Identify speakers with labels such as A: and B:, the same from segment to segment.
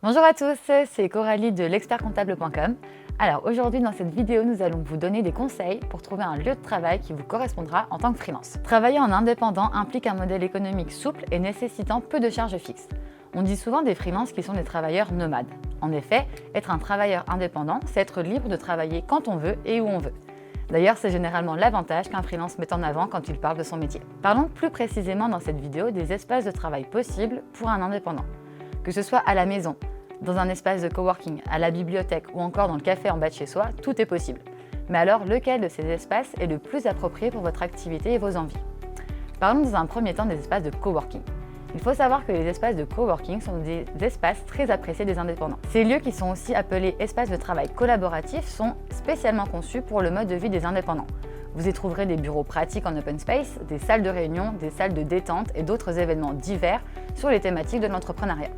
A: Bonjour à tous, c'est Coralie de l'expertcomptable.com. Alors aujourd'hui dans cette vidéo, nous allons vous donner des conseils pour trouver un lieu de travail qui vous correspondra en tant que freelance. Travailler en indépendant implique un modèle économique souple et nécessitant peu de charges fixes. On dit souvent des freelances qui sont des travailleurs nomades. En effet, être un travailleur indépendant, c'est être libre de travailler quand on veut et où on veut. D'ailleurs, c'est généralement l'avantage qu'un freelance met en avant quand il parle de son métier. Parlons plus précisément dans cette vidéo des espaces de travail possibles pour un indépendant. Que ce soit à la maison, dans un espace de coworking, à la bibliothèque ou encore dans le café en bas de chez soi, tout est possible. Mais alors, lequel de ces espaces est le plus approprié pour votre activité et vos envies? Parlons dans un premier temps des espaces de coworking. Il faut savoir que les espaces de coworking sont des espaces très appréciés des indépendants. Ces lieux, qui sont aussi appelés espaces de travail collaboratifs, sont spécialement conçus pour le mode de vie des indépendants. Vous y trouverez des bureaux pratiques en open space, des salles de réunion, des salles de détente et d'autres événements divers sur les thématiques de l'entrepreneuriat.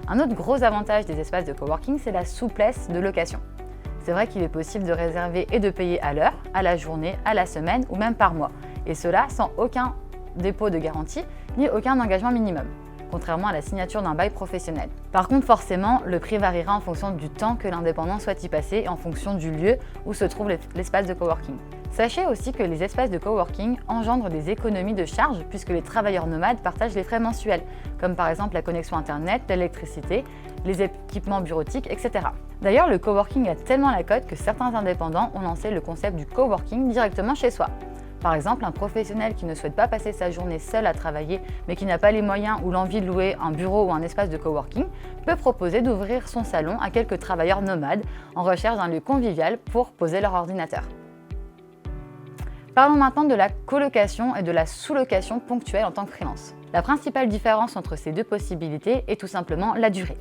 A: Un autre gros avantage des espaces de coworking, c'est la souplesse de location. C'est vrai qu'il est possible de réserver et de payer à l'heure, à la journée, à la semaine ou même par mois, et cela sans aucun dépôt de garantie ni aucun engagement minimum, contrairement à la signature d'un bail professionnel. Par contre, forcément, le prix variera en fonction du temps que l'indépendant souhaite y passer et en fonction du lieu où se trouve l'espace de coworking. Sachez aussi que les espaces de coworking engendrent des économies de charges puisque les travailleurs nomades partagent les frais mensuels, comme par exemple la connexion internet, l'électricité, les équipements bureautiques, etc. D'ailleurs, le coworking a tellement la cote que certains indépendants ont lancé le concept du coworking directement chez soi. Par exemple, un professionnel qui ne souhaite pas passer sa journée seul à travailler, mais qui n'a pas les moyens ou l'envie de louer un bureau ou un espace de coworking, peut proposer d'ouvrir son salon à quelques travailleurs nomades en recherche d'un lieu convivial pour poser leur ordinateur. Parlons maintenant de la colocation et de la sous-location ponctuelle en tant que freelance. La principale différence entre ces deux possibilités est tout simplement la durée.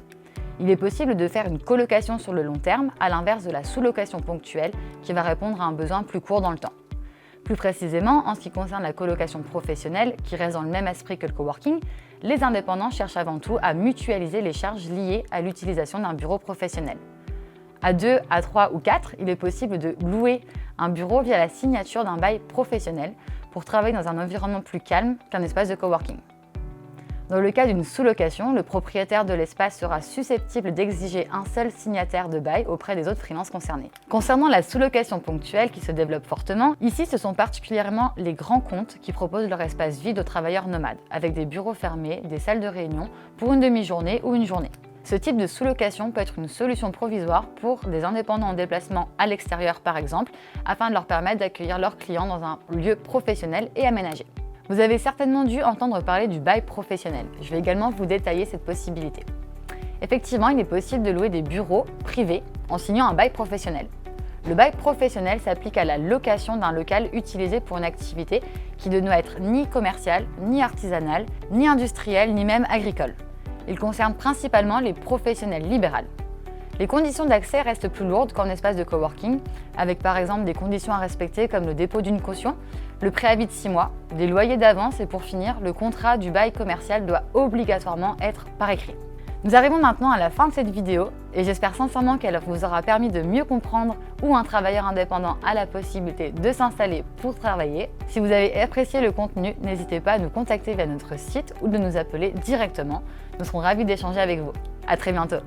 A: Il est possible de faire une colocation sur le long terme, à l'inverse de la sous-location ponctuelle qui va répondre à un besoin plus court dans le temps. Plus précisément, en ce qui concerne la colocation professionnelle, qui reste dans le même esprit que le coworking, les indépendants cherchent avant tout à mutualiser les charges liées à l'utilisation d'un bureau professionnel. À 2, à 3 ou 4, il est possible de louer un bureau via la signature d'un bail professionnel pour travailler dans un environnement plus calme qu'un espace de coworking. Dans le cas d'une sous-location, le propriétaire de l'espace sera susceptible d'exiger un seul signataire de bail auprès des autres freelances concernés. Concernant la sous-location ponctuelle qui se développe fortement, ici ce sont particulièrement les grands comptes qui proposent leur espace vide aux travailleurs nomades, avec des bureaux fermés, des salles de réunion pour une demi-journée ou une journée. Ce type de sous-location peut être une solution provisoire pour des indépendants en déplacement à l'extérieur par exemple, afin de leur permettre d'accueillir leurs clients dans un lieu professionnel et aménagé. Vous avez certainement dû entendre parler du bail professionnel. Je vais également vous détailler cette possibilité. Effectivement, il est possible de louer des bureaux privés en signant un bail professionnel. Le bail professionnel s'applique à la location d'un local utilisé pour une activité qui ne doit être ni commerciale, ni artisanale, ni industrielle, ni même agricole. Il concerne principalement les professionnels libéraux. Les conditions d'accès restent plus lourdes qu'en espace de coworking, avec par exemple des conditions à respecter comme le dépôt d'une caution, le préavis de 6 mois, des loyers d'avance et pour finir, le contrat du bail commercial doit obligatoirement être par écrit. Nous arrivons maintenant à la fin de cette vidéo et j'espère sincèrement qu'elle vous aura permis de mieux comprendre où un travailleur indépendant a la possibilité de s'installer pour travailler. Si vous avez apprécié le contenu, n'hésitez pas à nous contacter via notre site ou de nous appeler directement. Nous serons ravis d'échanger avec vous. À très bientôt.